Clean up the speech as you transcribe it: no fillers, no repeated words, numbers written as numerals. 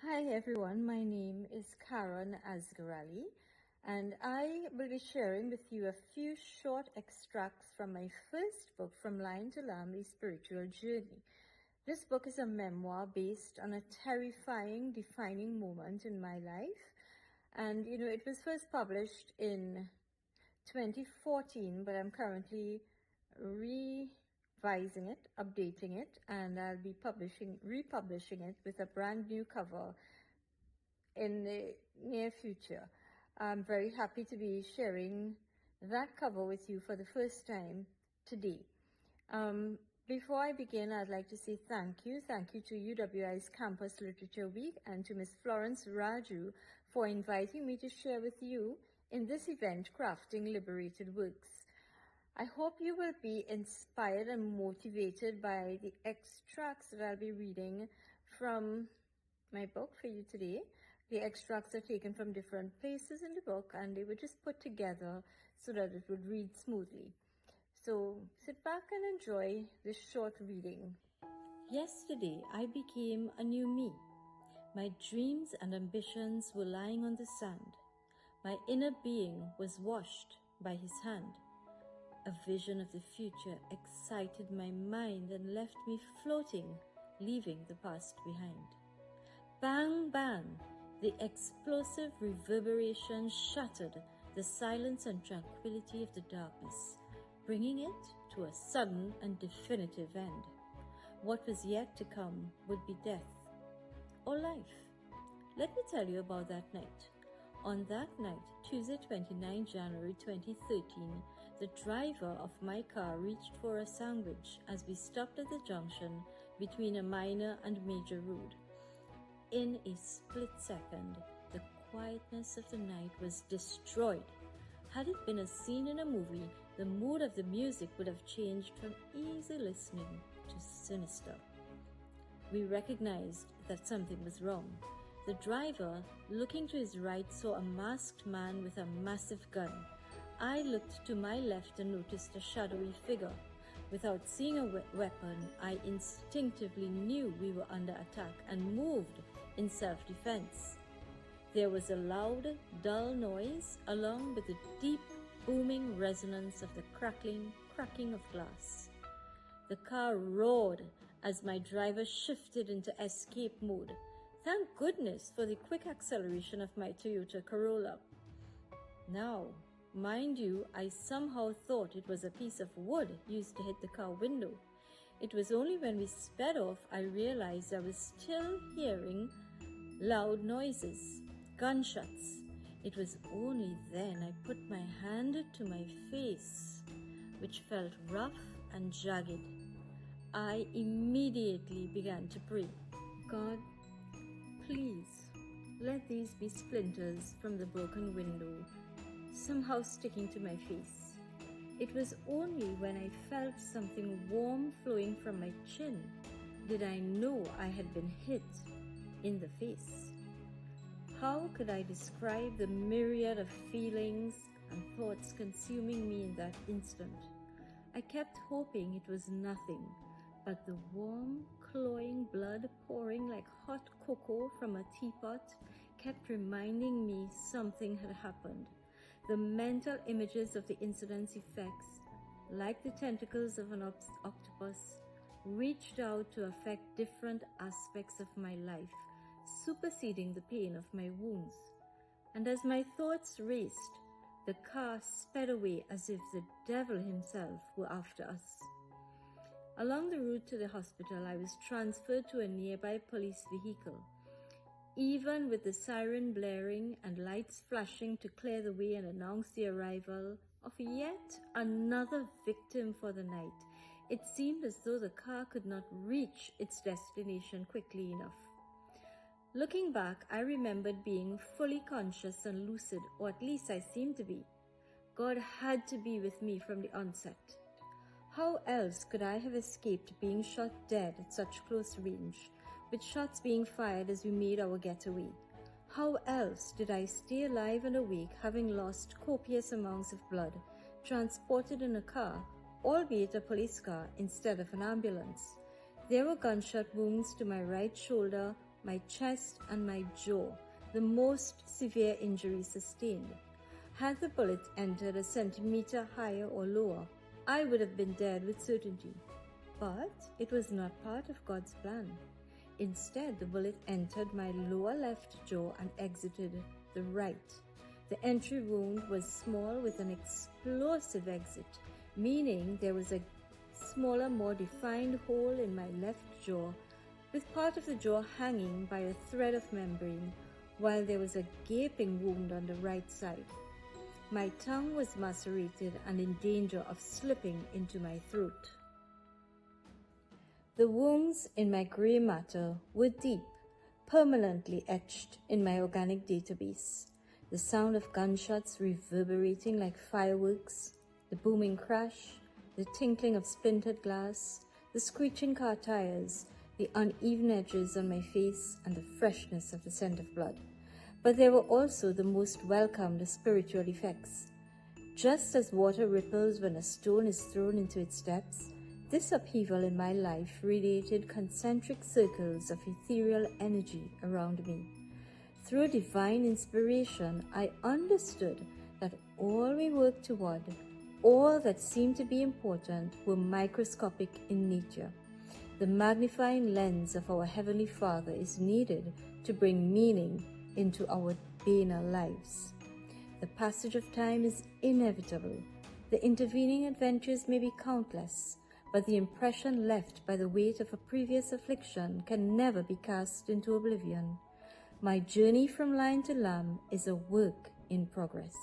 Hi everyone, my name is Caron Asgarali, and I will be sharing with you a few short extracts from my first book, From Lion to Lamb, A Spiritual Journey. This book is a memoir based on a terrifying, defining moment in my life, and it was first published in 2014, but I'm currently revising it, updating it, and I'll be republishing it with a brand new cover in the near future. I'm very happy to be sharing that cover with you for the first time today. Before I begin, I'd like to say thank you. Thank you to UWI's Campus Literature Week and to Ms. Florence Raju for inviting me to share with you in this event, Crafting Liberated Works. I hope you will be inspired and motivated by the extracts that I'll be reading from my book for you today. The extracts are taken from different places in the book and they were just put together so that it would read smoothly. So sit back and enjoy this short reading. Yesterday, I became a new me. My dreams and ambitions were lying on the sand. My inner being was washed by his hand. A vision of the future excited my mind and left me floating, leaving the past behind. Bang, bang! The explosive reverberation shattered the silence and tranquility of the darkness, bringing it to a sudden and definitive end. What was yet to come would be death or life. Let me tell you about that night. On that night, Tuesday 29 January 2013, the driver of my car reached for a sandwich as we stopped at the junction between a minor and major road. In a split second, the quietness of the night was destroyed. Had it been a scene in a movie, the mood of the music would have changed from easy listening to sinister. We recognized that something was wrong. The driver, looking to his right, saw a masked man with a massive gun. I looked to my left and noticed a shadowy figure. Without seeing a weapon, I instinctively knew we were under attack and moved in self-defense. There was a loud, dull noise along with the deep, booming resonance of the cracking of glass. The car roared as my driver shifted into escape mode. Thank goodness for the quick acceleration of my Toyota Corolla. Now, mind you, I somehow thought it was a piece of wood used to hit the car window. It was only when we sped off I realized I was still hearing loud noises, gunshots. It was only then I put my hand to my face, which felt rough and jagged. I immediately began to pray. God, please, let these be splinters from the broken window, somehow sticking to my face. It was only when I felt something warm flowing from my chin did I know I had been hit in the face. How could I describe the myriad of feelings and thoughts consuming me in that instant? I kept hoping it was nothing, but the warm, cloying blood pouring like hot cocoa from a teapot kept reminding me something had happened. The mental images of the incident's effects, like the tentacles of an octopus, reached out to affect different aspects of my life, superseding the pain of my wounds. And as my thoughts raced, the car sped away as if the devil himself were after us. Along the route to the hospital, I was transferred to a nearby police vehicle. Even with the siren blaring and lights flashing to clear the way and announce the arrival of yet another victim for the night, it seemed as though the car could not reach its destination quickly enough. Looking back, I remembered being fully conscious and lucid, or at least I seemed to be. God had to be with me from the onset. How else could I have escaped being shot dead at such close range, with shots being fired as we made our getaway? How else did I stay alive and awake, having lost copious amounts of blood, transported in a car, albeit a police car, instead of an ambulance? There were gunshot wounds to my right shoulder, my chest, and my jaw, the most severe injuries sustained. Had the bullet entered a centimeter higher or lower, I would have been dead with certainty. But it was not part of God's plan. Instead, the bullet entered my lower left jaw and exited the right. The entry wound was small with an explosive exit, meaning there was a smaller, more defined hole in my left jaw, with part of the jaw hanging by a thread of membrane, while there was a gaping wound on the right side. My tongue was macerated and in danger of slipping into my throat. The wounds in my gray matter were deep, permanently etched in my organic database. The sound of gunshots reverberating like fireworks, the booming crash, the tinkling of splintered glass, the screeching car tires, the uneven edges on my face, and the freshness of the scent of blood. But there were also the most welcomed spiritual effects. Just as water ripples when a stone is thrown into its depths, this upheaval in my life radiated concentric circles of ethereal energy around me. Through divine inspiration, I understood that all we worked toward, all that seemed to be important, were microscopic in nature. The magnifying lens of our Heavenly Father is needed to bring meaning into our banal lives. The passage of time is inevitable. The intervening adventures may be countless, but the impression left by the weight of a previous affliction can never be cast into oblivion. My journey from lion to lamb is a work in progress.